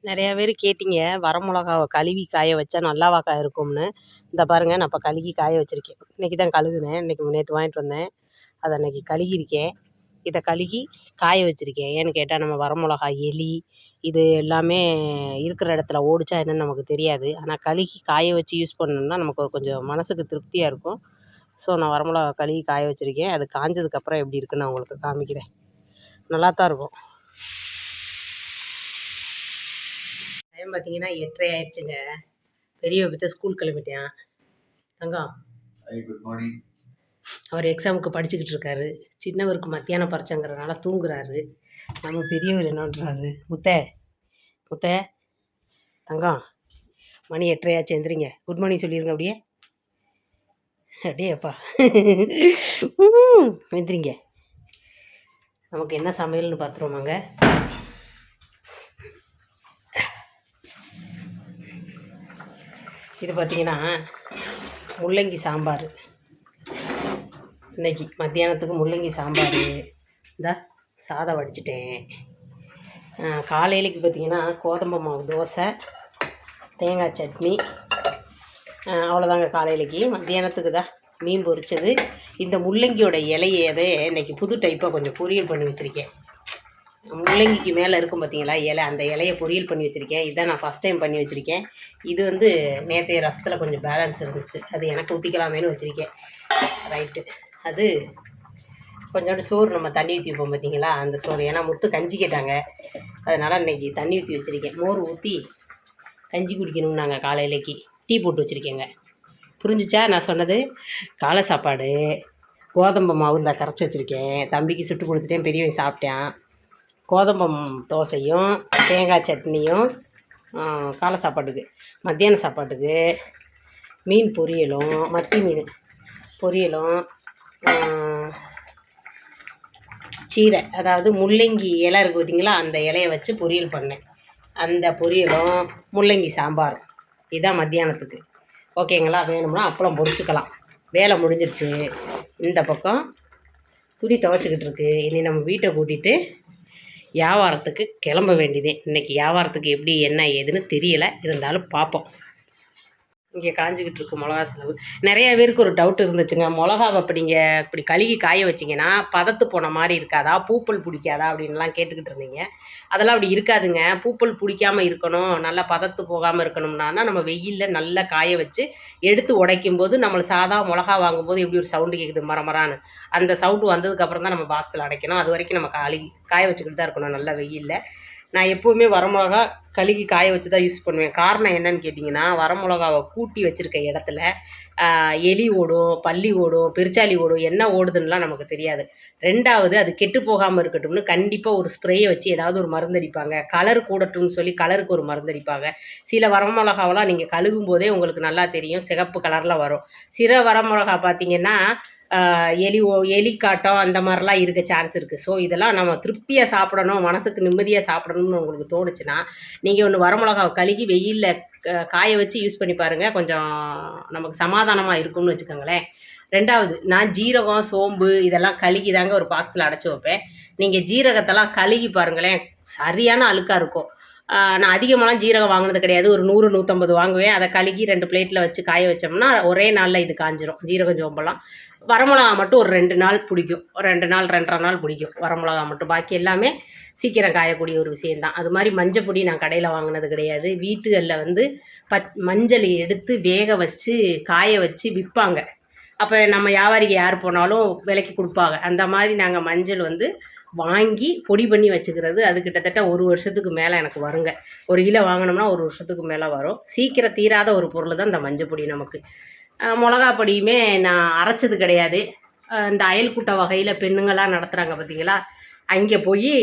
நிறையா பேர் கேட்டிங்க வரமிளகாவை கழுவி காய வச்சா நல்லாவாக்கா இருக்கும்னு. இந்த பாருங்கள், நான் இப்போ கழுகி காய வச்சுருக்கேன். இன்றைக்கி தான் கழுகுனேன். இன்றைக்கி நேற்று வாங்கிட்டு வந்தேன். அதை இன்றைக்கி கழுகியிருக்கேன். இதை கழுகி காய வச்சுருக்கேன். ஏன்னு கேட்டால் நம்ம வரமிளகா எலி இது எல்லாமே இருக்கிற இடத்துல ஓடிச்சா என்னன்னு நமக்கு தெரியாது. ஆனால் கழுகி காய வச்சு யூஸ் பண்ணோம்னா நமக்கு ஒரு கொஞ்சம் மனசுக்கு திருப்தியாக இருக்கும். ஸோ நான் வரமிளகா கழுகி காய வச்சுருக்கேன். அது காஞ்சதுக்கப்புறம் எப்படி இருக்குன்னு நான் உங்களுக்கு காமிக்கிறேன். நல்லா தான் இருக்கும். டைம் பார்த்தீங்கன்னா 8:30 ஆயிடுச்சுங்க. பெரியவ பற்றி ஸ்கூல் கிளம்பிட்டேன். தங்கம் குட் மார்னிங். அவர் எக்ஸாமுக்கு படிச்சுக்கிட்டு இருக்காரு. சின்னவருக்கு மத்தியானம் பரிச்சைங்கிறனால தூங்குறாரு. நம்ம பெரியவர் என்ன பண்ணுறாரு? முத்த தங்கம் மணி 8:30 ஆச்சு, எந்திரிங்க. குட் மார்னிங் சொல்லிடுங்க. அப்படியேப்பா எந்திரிங்க. நமக்கு என்ன சமையல்னு பார்த்துருவோமாங்க. இது பார்த்திங்கன்னா முள்ளங்கி சாம்பார். இன்றைக்கி மத்தியானத்துக்கு முள்ளங்கி சாம்பார். இந்த சாதம் வடிச்சிட்டேன். காலையிலைக்கு பார்த்திங்கன்னா கோதம்பு மாவு தோசை, தேங்காய் சட்னி, அவ்வளோதாங்க காலையிலைக்கு. மத்தியானத்துக்கு தான் மீன் பொரிச்சது. இந்த முள்ளங்கியோட இலையவே இன்றைக்கி புது டைப்பாக கொஞ்சம் பொரியல் பண்ணி வச்சுருக்கேன். முள்ளங்கிக்கு மேலே இருக்கும் பார்த்தீங்களா இலை, அந்த இலையை பொரியல் பண்ணி வச்சுருக்கேன். இதான் நான் ஃபஸ்ட் டைம் பண்ணி வச்சுருக்கேன். இது வந்து நேற்றைய ரசத்தில் கொஞ்சம் பேலன்ஸ் இருந்துச்சு, அது எனக்கு ஊற்றிக்கலாமேனு வச்சுருக்கேன். ரைட்டு. அது கொஞ்சோண்டு சோறு நம்ம தண்ணி ஊற்றி வைப்போம் பார்த்தீங்களா, அந்த சோறு. ஏன்னா முத்து கஞ்சி கேட்டாங்க, அதனால் இன்றைக்கி தண்ணி ஊற்றி வச்சுருக்கேன். மோர் ஊற்றி கஞ்சி குடிக்கணும். நாங்கள் காலையிலைக்கு டீ போட்டு வச்சுருக்கேங்க. புரிஞ்சிச்சா நான் சொன்னது? காலை சாப்பாடு கோதம்பு மாவு இந்த கரைச்சி வச்சுருக்கேன். தம்பிக்கு சுட்டு கொடுத்துட்டேன், பெரியவன் சாப்பிட்டேன். கோதம்பம் தோசையும் தேங்காய் சட்னியும் காலை சாப்பாட்டுக்கு. மத்தியான சாப்பாட்டுக்கு மீன் பொரியலும், மத்தி மீன் பொரியலும், சீரை, அதாவது முள்ளங்கி இலை இருக்குது பார்த்திங்களா, அந்த இலையை வச்சு பொரியல் பண்ணேன். அந்த பொரியலும் முள்ளங்கி சாம்பார். இதுதான் மத்தியானத்துக்கு. ஓகேங்களா? வேணும்னா அப்பளம் பொரிச்சுக்கலாம். வேலை முடிஞ்சிருச்சு. இந்த பக்கம் துணி துவைச்சிக்கிட்டு இருக்கு. இனி நம்ம வீட்டை கூட்டிகிட்டு வியாபாரத்துக்கு கிளம்ப வேண்டியதே. இன்றைக்கி வியாபாரத்துக்கு எப்படி என்ன ஏதுன்னு தெரியலை, இருந்தாலும் பார்ப்போம். இங்கே காஞ்சிக்கிட்டு இருக்கு மிளகா செலவு. நிறைய பேருக்கு ஒரு டவுட் இருந்துச்சுங்க, மிளகாவை இப்படி கழுகி காய வச்சிங்கன்னா பதத்து போன மாதிரி இருக்காதா, பூப்பல் பிடிக்காதா அப்படின்லாம் கேட்டுக்கிட்டு இருந்தீங்க. அதெல்லாம் அப்படி இருக்காதுங்க. பூப்பல் பிடிக்காமல் இருக்கணும், நல்லா பதத்து போகாமல் இருக்கணும்னா நம்ம வெயிலில் நல்லா காய வச்சு எடுத்து உடைக்கும் போது நம்மளுக்கு சாதா மிளகா வாங்கும்போது எப்படி ஒரு சவுண்டு கேட்குது மரமரான்னு, அந்த சவுண்டு வந்ததுக்கப்புறம் தான் நம்ம பாக்ஸில் அடைக்கணும். அது வரைக்கும் நம்ம காய வச்சுக்கிட்டு தான் இருக்கணும் நல்லா வெயிலில். நான் எப்போவுமே வரமிளகா கழுகி காய வச்சு தான் யூஸ் பண்ணுவேன். காரணம் என்னன்னு கேட்டிங்கன்னா, வரமிளகாவை கூட்டி வச்சுருக்க இடத்துல எலி ஓடும், பல்லி ஓடும், பெருச்சாலி ஓடும், என்ன ஓடுதுன்னெலாம் நமக்கு தெரியாது. ரெண்டாவது, அது கெட்டு போகாமல் இருக்கட்டும்னு கண்டிப்பாக ஒரு ஸ்ப்ரேயை வச்சு ஏதாவது ஒரு மருந்தடிப்பாங்க. கலர் கூடட்டும்னு சொல்லி கலருக்கு ஒரு மருந்தடிப்பாங்க. சில வரமிளகாவெல்லாம் நீங்கள் கழுகும் போதே உங்களுக்கு நல்லா தெரியும், சிகப்பு கலரில் வரும். சில வரமிளகா பார்த்திங்கன்னா எலி காட்டம் அந்த மாதிரிலாம் இருக்க சான்ஸ் இருக்குது. ஸோ இதெல்லாம் நம்ம திருப்தியாக சாப்பிடணும், மனசுக்கு நிம்மதியாக சாப்பிடணும்னு உங்களுக்கு தோணுச்சுன்னா நீங்கள் ஒன்று வரமிளகாவை கழுகி வெயிலில் காய வச்சு யூஸ் பண்ணி பாருங்கள். கொஞ்சம் நமக்கு சமாதானமாக இருக்கும்னு வச்சுக்கோங்களேன். ரெண்டாவது, நான் ஜீரகம், சோம்பு இதெல்லாம் கழுகி தாங்க ஒரு பாக்ஸில் அடைச்சி வைப்பேன். நீங்கள் ஜீரகத்தெல்லாம் கழுகி பாருங்களேன், சரியான அழுக்காக இருக்கும். நான் அதிகமாகலாம் ஜீரகம் வாங்கினது கிடையாது. ஒரு 100 150 வாங்குவேன். அதை கழுகி 2 பிளேட்டில் வச்சு காய வச்சோம்னா ஒரே நாளில் இது காஞ்சிரும். ஜீரகம் சோம்பெல்லாம். வரமிளகா மட்டும் ஒரு 2 நாள் பிடிக்கும், ஒரு 2 நாள் 2.5 நாள் பிடிக்கும் வரமிளகா மட்டும். பாக்கி எல்லாமே சீக்கிரம் காயக்கூடிய ஒரு விஷயந்தான். அது மாதிரி மஞ்சப்பொடி நான் கடையில் வாங்கினது கிடையாது. வீட்டுகளில் வந்து மஞ்சள் எடுத்து வேக வச்சு காய வச்சு விற்பாங்க. அப்போ நம்ம வியாபாரிக்கு யார் போனாலும் விலைக்கு கொடுப்பாங்க. அந்த மாதிரி நாங்கள் மஞ்சள் வந்து வாங்கி பொடி பண்ணி வச்சுக்கிறது. அது கிட்டத்தட்ட 1 வருஷத்துக்கு மேலே எனக்கு வருங்க. 1 கிலோ வாங்கினோம்னா 1 வருஷத்துக்கு மேலே வரும். சீக்கிரம் தீராத ஒரு பொருள் தான் இந்த மஞ்சப்பொடி நமக்கு. மிளகா பொடியுமே நான் அரைச்சது கிடையாது. இந்த அயல்கூட்ட வகையில் பெண்ணுங்களாம் நடத்துகிறாங்க பார்த்தீங்களா, அங்கே போய்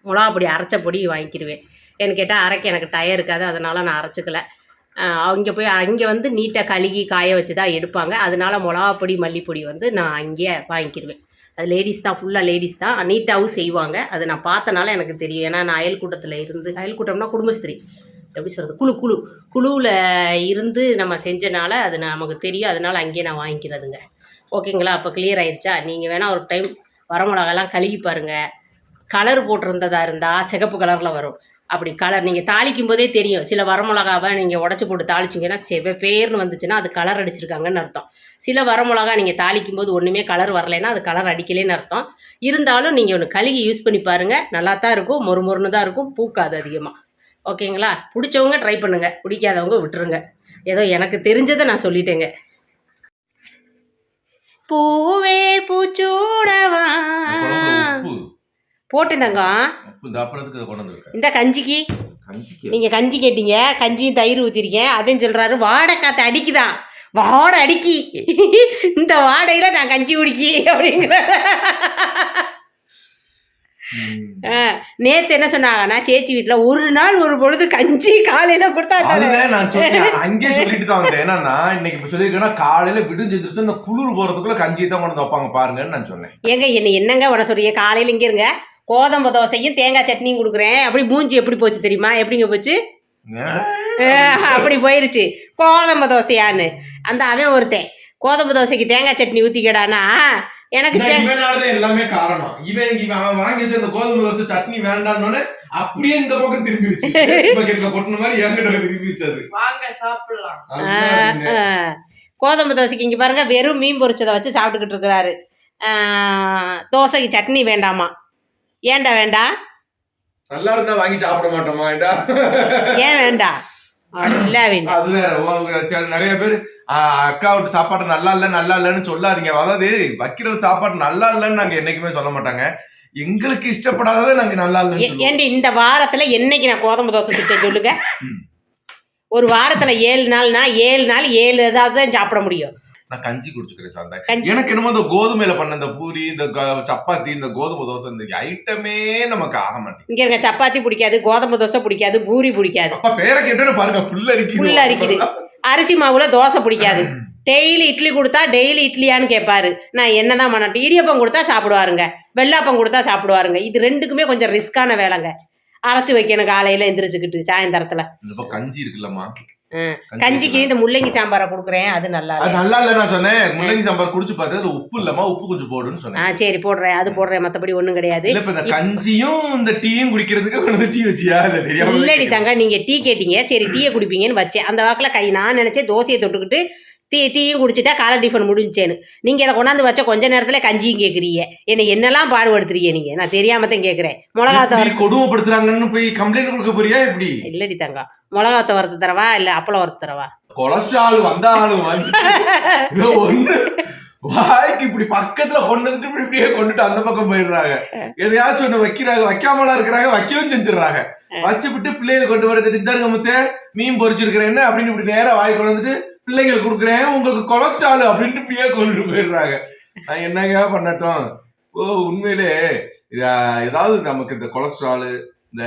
மிளகா பொடி அரைச்ச பொடி வாங்கிக்கிடுவேன். ஏன்னு கேட்டால் அரைக்க எனக்கு டயம் இருக்காது, அதனால் நான் அரைச்சிக்கல. அங்கே வந்து நீட்டாக கழுகி காய வச்சு தான் எடுப்பாங்க. அதனால மிளகா பொடி மல்லிப்பொடி வந்து நான் அங்கேயே வாங்கிக்கிடுவேன். அது லேடிஸ் தான், ஃபுல்லாக லேடிஸ் தான், நீட்டாகவும் செய்வாங்க. அது நான் பார்த்தனால எனக்கு தெரியும். ஏன்னா நான் அயல்கூட்டத்தில் இருந்து, அயல்கூட்டம்னா குடும்பஸ்திரி, எப்படி சொல்கிறது, குழுவில் இருந்து நம்ம செஞ்சனால அது நமக்கு தெரியும். அதனால் அங்கேயே நான் வாங்கிக்கிறதுங்க. ஓகேங்களா? அப்போ கிளியர் ஆயிடுச்சா? நீங்கள் வேணால் ஒரு டைம் வரமிளகாலாம் கழுகி பாருங்கள். கலர் போட்டிருந்ததாக இருந்தால் சிகப்பு கலரில் வரும். அப்படி கலர் நீங்கள் தாளிக்கும் போதே தெரியும். சில வரமிளகாவை நீங்கள் உடச்சி போட்டு தாளிச்சிங்கன்னா செவப்பேர்னு வந்துச்சுன்னா அது கலர் அடிச்சிருக்காங்கன்னு அர்த்தம். சில வரமிளகா நீங்கள் தாளிக்கும் போது ஒன்றுமே கலர் வரலைன்னா அது கலர் அடிக்கலேன்னு அர்த்தம். இருந்தாலும் நீங்கள் ஒன்று கழுகி யூஸ் பண்ணி பாருங்கள், நல்லா தான் இருக்கும், மொறுமொறுன்னு தான் இருக்கும், பூக்காது அதிகமாக. ஓகேங்களா? பிடிச்சவங்க ட்ரை பண்ணுங்கள், பிடிக்காதவங்க விட்டுருங்க. ஏதோ எனக்கு தெரிஞ்சதை நான் சொல்லிட்டேங்க. பூவே பூச்சூடவா போட்டுந்தாங்க இந்த கஞ்சிக்கு. நீங்கள் கஞ்சி கேட்டீங்க, கஞ்சியும் தயிர் ஊற்றிருக்கேன். அதையும் சொல்கிறாரு வாடை காற்று அடிக்குதான், வாடை அடிக்கி, இந்த வாடையில் நான் கஞ்சி குடிக்கி அப்படிங்கிற. நேத்து என்ன சொன்னாங்கன்னா, சேச்சி வீட்டுல ஒரு நாள் ஒரு பொழுது கஞ்சி காலையில கொடுத்தா நான் அங்கே சொல்லிட்டு தான் வந்தேன். ஏன்னா இன்னைக்கு இப்ப சொல்லியிருக்கேன்னா காலையில விடுஞ்சிருச்சு, இந்த குளிர் போறதுக்குள்ள கஞ்சி தான் கொண்டு வைப்பாங்க பாருங்கன்னு நான் சொன்னேன். ஏங்க என்னங்க உன சொல்றீங்க? காலையில இங்க இருங்க, கோதம்பு தோசையும் தேங்காய் சட்னியும் கொடுக்குறேன். அப்படி மூஞ்சி எப்படி போச்சு தெரியுமா? எப்படிங்க போச்சு? அப்படி போயிருச்சு. கோதம்பு தோசையான்னு அந்த அவன் ஒருத்தன் கோதம்பு தோசைக்கு தேங்காய் சட்னி ஊத்திக்கடானா எனக்கு எல்லாமே காரணம். இவன் வாங்கி வச்ச இந்த கோதுமை தோசை சட்னி வேண்டான்னு அப்படியே இந்த பக்கம் திரும்பிடுச்சு. கொட்டின மாதிரி என்கிட்ட திரும்பிடுச்சு. அது வாங்க சாப்பிடலாம். கோதுமை தோசைக்கு இங்க பாருங்க வெறும் மீன் பொரிச்சதை வச்சு சாப்பிட்டுக்கிட்டு இருக்கிறாரு. தோசைக்கு சட்னி வேண்டாமா? ஏன்டா வேண்டாம்? நல்லா இருந்தா வாங்கி சாப்பிட மாட்டோமா? ஏன் வேண்டாம்? அது வேற. நிறைய பேர் அக்கா விட்டு சாப்பாடு நல்லா இல்லைன்னு சொல்லாதீங்க. அதாவது வைக்கிறது சாப்பாடு நல்லா இல்லைன்னு நாங்க என்னைக்குமே சொல்ல மாட்டாங்க. எங்களுக்கு இஷ்டப்படாததை நாங்க நல்லா இல்லை. ஏண்டி இந்த வாரத்துல என்னைக்கு நான் கோதம்பு தோசை சுட்டேன் சொல்லுங்க? ஒரு வாரத்துல 7 நாள்னா 7 நாள் 7 ஏதாவது தான் சாப்பிட முடியும். நான் கஞ்சி குடிச்சுக்கிறேன் சார். எனக்கு என்னமோ இந்த கோதுமையில பண்ண இந்த பூரி, இந்த சப்பாத்தி, இந்த கோதுமை தோசை, இந்த ஐட்டமே நமக்கு ஆக மாட்டேங்குது. இங்க இருக்க சப்பாத்தி பிடிக்காது, கோதுமை தோசை பிடிக்காது, பூரி பிடிக்காது. அப்ப பேரை கேட்டு பாருங்க, புல்ல அரிக்குது. அரிசி மாவுல தோசை பிடிக்காது. டெய்லி இட்லி கொடுத்தா டெய்லி இட்லியான்னு கேட்பாரு. நான் என்னதான் பண்ணட்டும்? இடியப்பம் கொடுத்தா சாப்பிடுவாருங்க, வெள்ளாப்பம் கொடுத்தா சாப்பிடுவாருங்க. இது ரெண்டுக்குமே கொஞ்சம் ரிஸ்கான வேலைங்க. அரைச்சு வைக்கணும் காலையில எந்திரிச்சுக்கிட்டு சாயந்தரத்துல. கஞ்சி இருக்குல்லம்மா, கஞ்சிக்கு இந்த முள்ளங்கி சாம்பாரை கொடுக்குறேன். அது நல்லா இல்ல நான் சொன்னேன். முள்ளங்கி சாம்பார் குடிச்சு பார்த்தா உப்பு இல்லமா, உப்பு கொஞ்சம் போடுன்னு சொன்னேன். சரி போடுறேன், அது போடுறேன், மத்தபடி ஒண்ணும் கிடையாது. இல்ல இந்த கஞ்சியும் இந்த டீயும் குடிக்கிறதுக்கு டீ வச்சியா? இல்ல தெரியாம இல்லடி தங்க, நீங்க டீ கேட்டீங்க, சரி டீயை குடிப்பீங்கன்னு வச்சேன். அந்த வாக்குல நான் நினைச்சேன் தோசையை தொட்டுக்கிட்டு டீயும் குடிச்சிட்டா காலை டிஃபன் முடிஞ்சுச்சேன்னு. நீங்கள் இதை கொண்டாந்து வச்ச கொஞ்ச நேரத்தில் கஞ்சியும் கேட்குறீங்க. என்னெல்லாம் பாடுபடுத்துறீங்க நீங்கள்? நான் தெரியாம தான் கேட்குறேன். மிளகாத்த கொடுமைப்படுத்துறாங்கன்னு போய் கம்ப்ளைண்ட் கொடுக்க போறியா எப்படி? இல்லடி தங்கம், மிளகாத்த வறுத்து தரவா இல்லை அப்பளம் வறுத்து தரவா? கொலஸ்ட்ரால் வந்தாலும் ஒண்ணு வாய்க்கு இப்படி பக்கத்துல கொண்டு இப்படியே கொண்டுட்டு அந்த பக்கம் போயிடுறாங்க. எதையாச்சும் ஒண்ணு வைக்கிறாங்க, வைக்காமலா இருக்கிறாங்க, வைக்கவும் செஞ்சிடறாங்க. வச்சு விட்டு பிள்ளைகளை கொண்டு வரது இந்தாருங்க முத்த மீன் பொரிச்சிருக்கிறேன் என்ன அப்படின்னு இப்படி நேரம் வாய் கொண்டு வந்துட்டு பிள்ளைங்களுக்கு கொடுக்குறேன், உங்களுக்கு கொலஸ்ட்ரால் அப்படின்ட்டு இப்படியே கொண்டுட்டு போயிடுறாங்க. நான் என்னங்க பண்ணட்டும்? உண்மையிலே ஏதாவது நமக்கு இந்த கொலஸ்ட்ரால், இந்த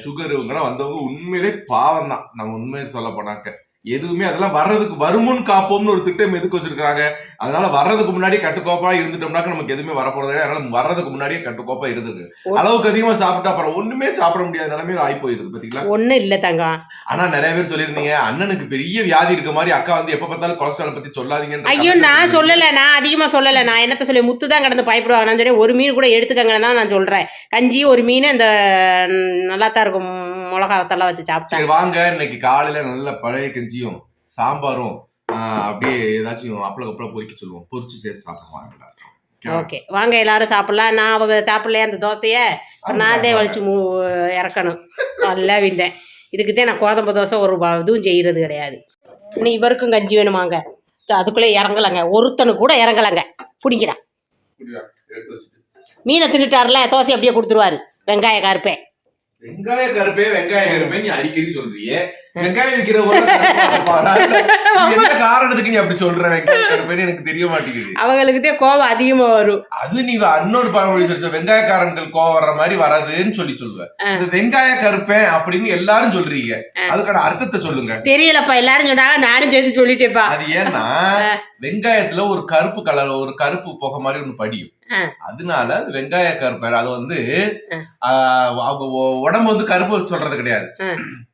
சுகர் இவங்கெல்லாம் வந்தவங்க உண்மையிலே பாவம் தான். நம்ம உண்மையை சொல்ல போனாக்க எதுவுமே அதெல்லாம் வர்றதுக்கு வருமுன் காப்போம்னு ஒரு திட்டம் எதுக்கு வச்சிருக்காங்க. அதனால வர்றதுக்கு முன்னாடி கட்டுக்கோப்பா இருந்துட்டோம்னாக்க நமக்கு எதுவுமே வரப்போறது. அதனால வர்றதுக்கு முன்னாடியே கட்டுக்கோப்பா இருந்துருக்கு. அளவுக்கு அதிகமா சாப்பிட்டா அப்புறம் ஒண்ணுமே சாப்பிட முடியாத நிலைமையில ஆகி போயிருக்கு. பாத்தீங்களா? ஒண்ணும் இல்ல தங்கம். ஆனா நிறைய பேர் சொல்லியிருந்தீங்க அண்ணனுக்கு பெரிய வியாதி இருக்க மாதிரி, அக்கா வந்து எப்ப பார்த்தாலும் கொலஸ்ட்ரால் பத்தி சொல்லாதீங்க. ஐயோ நான் சொல்லல, நான் அதிகமா சொல்லல. நான் என்னத்த சொல்லி முத்து தான் கடந்து பயப்படுவாங்க. நான் சொல்லி ஒரு மீன் கூட எடுத்துக்கங்கன்னு தான் நான் சொல்றேன். கஞ்சி ஒரு மீன் இந்த நல்லா தான் இருக்கும், மிளகாத்தெல்லாம் வச்சு சாப்பிட்டேன். வாங்க இன்னைக்கு காலையில நல்ல பழைய கஞ்சியும் சாம்பாரும் அப்படியே ஏதாச்சும் அப்பளம் பொறிக்க சொல்லுவோம், பொரிச்சு சேர்த்து சாப்பிடுவாங்க. ஓகே வாங்க எல்லாரும் சாப்பிடலாம். நான் அவங்க சாப்பிடலையா அந்த தோசையை நான் தான் வலிச்சு இறக்கணும். நல்லா விண்டேன். இதுக்கு தான் நான் கோதம்பு தோசை ஒரு இதுவும் செய்கிறது கிடையாது. இன்னும் இவருக்கும் கஞ்சி வேணுமாங்க, அதுக்குள்ளே இறங்கலைங்க. ஒருத்தனு கூட இறங்கலைங்க. பிடிக்கிறான். மீனை தின்னுட்டார்ல, தோசை அப்படியே கொடுத்துருவாரு. வெங்காய கருப்பே நீ அடிக்கடி சொல்றியே. வெங்காயம் விற்கிற காரணத்துக்கு நீ அப்படி சொல்ற? வெங்காயம் எனக்கு தெரிய மாட்டேங்குது. அவங்களுக்கு கோவம் அதிகமா வரும். அது நீ இன்னொரு பழமொழி சொல்ற, வெங்காயக்காரன்கள் கோவம் வர்ற மாதிரி வராதுன்னு சொல்லுவேன். இந்த வெங்காய கருப்பேன் அப்படின்னு எல்லாரும் சொல்றீங்க, அதுக்கான அர்த்தத்தை சொல்லுங்க. தெரியலப்பா, எல்லாரும் சொன்னாங்க, நானும் சேர்த்து சொல்லிட்டேப்பா. அது ஏன்னா வெங்காயத்துல ஒரு கருப்பு கலர், ஒரு கருப்பு புகை மாதிரி ஒண்ணு படியும். அதனால அது வெங்காய கருப்பேன். அது வந்து அவங்க உடம்பு வந்து கருப்பு சொல்றது கிடையாது,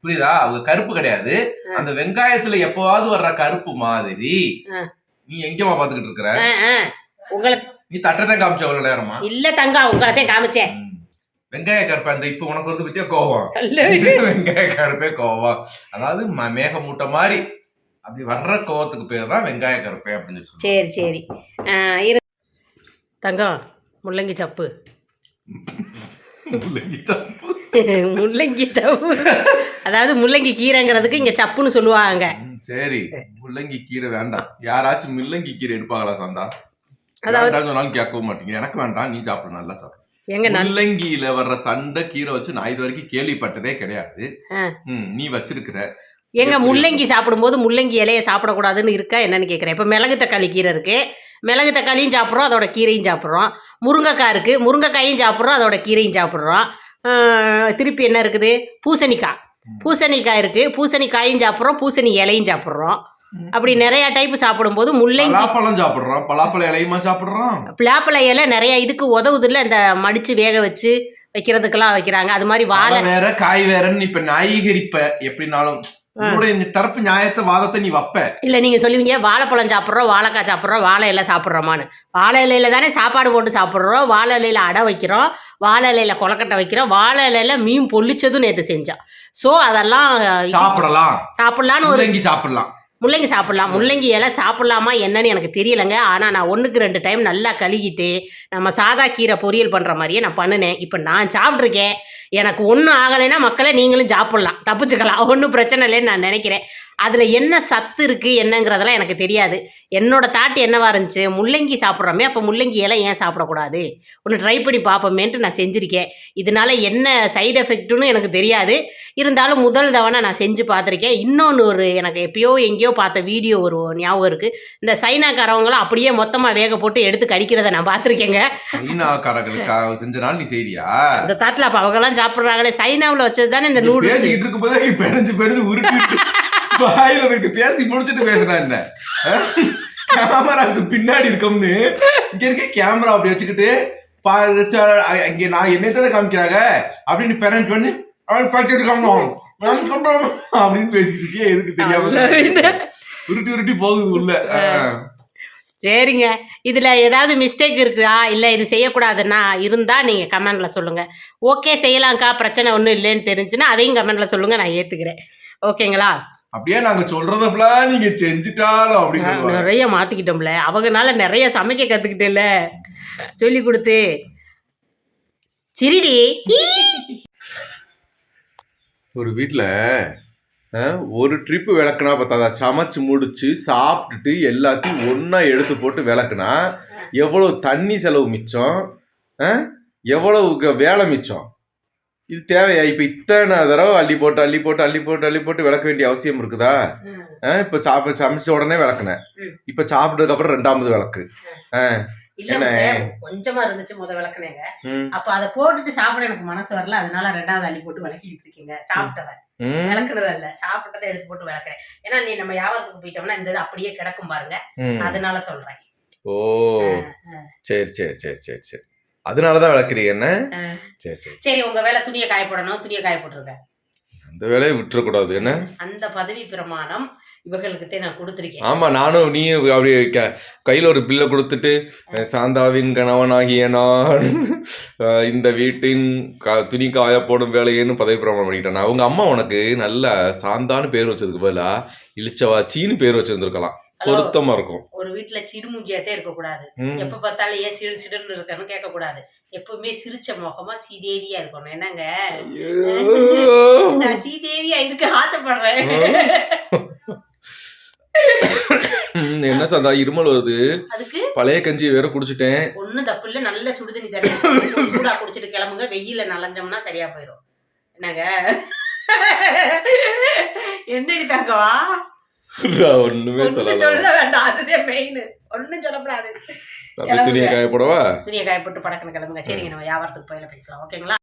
புரியுதா? அவங்க கருப்பு கிடையாது. அந்த வெங்காயத்துல எப்பவாவது வர்ற கருப்பு மாதிரி. நீ எங்கேமா பாத்துக்கிட்டு இருக்கிற? உங்களுக்கு நீ தட்டத்தை காமிச்ச எவ்வளவு நேரமா? இல்ல தங்கா, உங்களத்தையும் காமிச்சேன். வெங்காய கருப்பை அந்த இப்ப உனக்கு வந்து பத்தியா கோவம் வெங்காய கருப்பே கோவம். அதாவது மேகமூட்டை மாதிரி அப்படி வர்ற கோவத்துக்கு பேர் தான் வெங்காய கருப்பை அப்படின்னு சொல்லி. சரி சரி தங்கம் முள்ளங்கி சப்பு முள்ளங்கி சப்பு முள்ளங்கி சப்பு அதாவது முள்ளங்கி கீரைங்கிறதுக்கு இங்க சப்புன்னு சொல்லுவாங்க. சரி முள்ளங்கி கீரை வேண்டாம். யாராச்சும் முள்ளங்கி கீரை எடுப்பாங்களா சந்தா? அதாவது சொன்னாலும் கேட்கவும் மாட்டீங்க. எனக்கு வேண்டாம், நீ சாப்பிடு, நல்லா சாப்பிடு. எங்க முள்ளங்கியில வர்ற தண்டை கீரை வச்சு நான் இது வரைக்கும் கேள்விப்பட்டதே கிடையாது. நீ வச்சிருக்கிற எங்க முள்ளங்கி சாப்பிடும்போது முள்ளங்கி இலையை சாப்பிடக்கூடாதுன்னு இருக்கா என்னன்னு கேட்குறேன். இப்போ மிளகு தக்காளி கீரை இருக்கு, மிளகு தக்காளியும் சாப்பிட்றோம், அதோட கீரையும் சாப்பிட்றோம். முருங்கைக்காய் இருக்கு, முருங்கைக்காயும் சாப்பிட்றோம், அதோட கீரையும் சாப்பிட்றோம். திருப்பி என்ன இருக்குது? பூசணிக்காய், பூசணிக்காய் இருக்கு, பூசணிக்காயும் சாப்பிட்றோம், பூசணி இலையும் சாப்பிட்றோம். அப்படி நிறைய டைப் சாப்பிடும்போது முள்ளங்கி பழம் சாப்பிட்றோம், பலாப்பழ இலையுமா சாப்பிட்றோம். பலாப்பழ இலை நிறைய இதுக்கு உதவுதுல்ல, இந்த மடிச்சு வேக வச்சு வைக்கிறதுக்கெல்லாம் வைக்கிறாங்க. அது மாதிரி வாழை வேற காய் வேறன்னு இப்ப நியாயீகரிப்ப எப்படினாலும் உன்னுடைய தரப்பு நியாயத்தை வாதத்தை நீ வைப்ப. இல்ல நீங்க சொல்லுவீங்க வாழைப்பழம் சாப்பிட்றோம், வாழைக்காய் சாப்பிட்றோம், வாழை இலை சாப்பிட்றோமான்னு. வாழை இலையில தானே சாப்பாடு போட்டு சாப்பிட்றோம், வாழை இலையில அடை வைக்கிறோம், வாழை இலையில கொலக்கட்டை வைக்கிறோம், வாழை இலையில மீன் பொள்ளிச்சதும் நேற்று செஞ்சோம். ஸோ அதெல்லாம் சாப்பிடலான்னு ஒரு சாப்பிடலாம். முள்ளங்கி சாப்பிட்லாம். முள்ளங்கி இலை சாப்பிட்லாமா என்னன்னு எனக்கு தெரியலைங்க. ஆனால் நான் 1-2 டைம் நல்லா கழுகிட்டு நம்ம சாதா கீரை பொரியல் பண்ணுற மாதிரியே நான் பண்ணினேன். இப்போ நான் சாப்பிட்ருக்கேன். எனக்கு ஒன்றும் ஆகலைன்னா மக்களை நீங்களும் சாப்பிட்லாம், தப்பிச்சுக்கலாம், ஒன்றும் பிரச்சனை இல்லைன்னு நான் நினைக்கிறேன். அதில் என்ன சத்து இருக்குது என்னங்கிறதெல்லாம் எனக்கு தெரியாது. என்னோட தாட்டு என்னவா இருந்துச்சு, முள்ளங்கி சாப்பிட்றோமே அப்போ முள்ளங்கி இலை ஏன் சாப்பிடக்கூடாது, ஒன்று ட்ரை பண்ணி பார்ப்போமேன்ட்டு நான் செஞ்சுருக்கேன். இதனால என்ன சைடு எஃபெக்ட்டுன்னு எனக்கு தெரியாது. இருந்தாலும் முதல் தவணை நான் செஞ்சு பார்த்துருக்கேன். இன்னொன்று ஒரு எனக்கு எப்பயோ எங்கேயோ பார்த்த வீடியோ ஒரு ஞாபகம் இருக்குது. இந்த சைனாக்காரவங்களும் அப்படியே மொத்தமாக வேக போட்டு எடுத்து கடிக்கிறத நான் பார்த்துருக்கேங்க. சைனாக்காரர்களுக்காக செஞ்சனால நீ செய்தியா? அந்த தாட்டில் அப்போ அவங்கெல்லாம் சாப்பிட்றாங்களே, சைனாவில் வச்சது தானே இந்த நூடுல்ஸ். வாயில வைக்க பேசி முடிச்சுட்டு பேசுறா என்ன? கேமராவுக்கு பின்னாடி இருக்கோம்னு இங்க இருக்க கேமரா அப்படி வச்சுக்கிட்டு இங்க நான் என்னத்தை காமிக்கிறாங்க அப்படின்னு பேரண்ட் பண்ணி அப்படின்னு பேசிக்கிட்டு இருக்கே. எதுக்கு தெரியாம உருட்டி போகுது உள்ள. சரிங்க, இதில் ஏதாவது மிஸ்டேக் இருக்குதா இல்லை இது செய்யக்கூடாதுன்னா இருந்தால் நீங்கள் கமெண்டில் சொல்லுங்கள். ஓகே செய்யலாம்க்கா, பிரச்சனை ஒன்றும் இல்லைன்னு தெரிஞ்சுன்னா அதையும் கமெண்டில் சொல்லுங்கள், நான் ஏற்றுக்கிறேன். ஓகேங்களா? அப்படியே நாங்க சொல்றதெல்லாம் நீங்க செஞ்சுட்டாலும் அப்படின்னு நிறைய மாத்திக்கிட்டோம்ல, அவங்கனால நிறைய சமைக்க கத்துக்கிட்டேல சொல்லி கொடுத்து. சரிடி, ஒரு வீட்டுல ஒரு ட்ரிப்பு விளக்குனா பார்த்தா சமைச்சு முடிச்சு சாப்பிட்டுட்டு எல்லாத்தையும் ஒன்னா எடுத்து போட்டு விளக்குனா எவ்வளவு தண்ணி செலவு மிச்சம், எவ்வளவு வேலை மிச்சம். இது தேவையா? இப்ப இத்தனை தடவை அள்ளி போட்டு விளக்க வேண்டிய அவசியம் இருக்குதா? இப்ப சமைச்ச உடனே விளக்குனேன், இப்ப சாப்பிட்டதுக்கு அப்புறம் 2வது விளக்கு. கொஞ்சமா இருந்துச்சு முத விளக்குனேங்க. அப்ப அதை போட்டுட்டு சாப்பிட எனக்கு மனசு வரல, அதனால 2வது அள்ளி போட்டு விளக்கிட்டு இருக்கீங்க. சாப்பிட்டதை விளக்குறது இல்ல, சாப்பிட்டதை எடுத்து போட்டு விளக்குறேன். ஏன்னா நீ நம்ம வியாபாரத்துக்கு போயிட்டோம்னா இந்த இது அப்படியே கிடக்கும் பாருங்க, அதனால சொல்றேன். ஓ சரி அதனாலதான் விளக்குறீங்க என்ன? சரி உங்க வேலை துணியை காய போடணும், துணியை காய போட்டுருங்க. அந்த வேலையை விட்டுறக்கூடாது என்ன? அந்த பதவி பிரமாணம் இவர்களுக்கு நான் கொடுத்துருக்கேன். ஆமா, நானும் நீ அப்படி கையில ஒரு பில்லை கொடுத்துட்டு சாந்தாவின் கணவனாகிய நான் இந்த வீட்டின் துணி காய போடும் வேலையேன்னு பதவி பிரமாணம் பண்ணிக்கிட்டேன். அவங்க அம்மா உனக்கு நல்ல சாந்தான்னு பேர் வச்சதுக்கு பதிலா இளிச்சவாச்சின்னு பேர் வச்சிருந்துருக்கலாம், பொருத்தமா இருக்கும். ஒரு வீட்டுல சிடுமூஞ்சியாத்தே இருக்க கூடாது, எப்ப பார்த்தாலும் ஏன் சிடு சிடுன்னு இருக்கணும் கேட்க கூடாது. எப்பவுமே சிரிச்ச முகமா சீதேவியா இருக்கணும். என்னங்க நான் சீதேவியா இருக்க ஆசைப்படுறேன். என்ன சந்தா இருமல் வருது? அதுக்கு பழைய கஞ்சி வேற குடிச்சிட்டேன். ஒண்ணும் தப்பு இல்ல, நல்ல சுடுதண்ணி தண்ணி சூடா குடிச்சிட்டு கிளம்புங்க, வெயில நலஞ்சோம்னா சரியா போயிடும். என்னங்க என்னடி தங்கவா? ஒண்ணுமே சொல்ல வேண்டாம், அதுதான் மெயின். ஒண்ணும் சொல்லக்கூடாது. துணியை காய போடவா? துணியை காய போட்டு படக்குன்னு கிளம்புங்க. சரிங்க, நம்ம வியாபாரத்துக்கு போயில பேசலாம். ஓகேங்களா?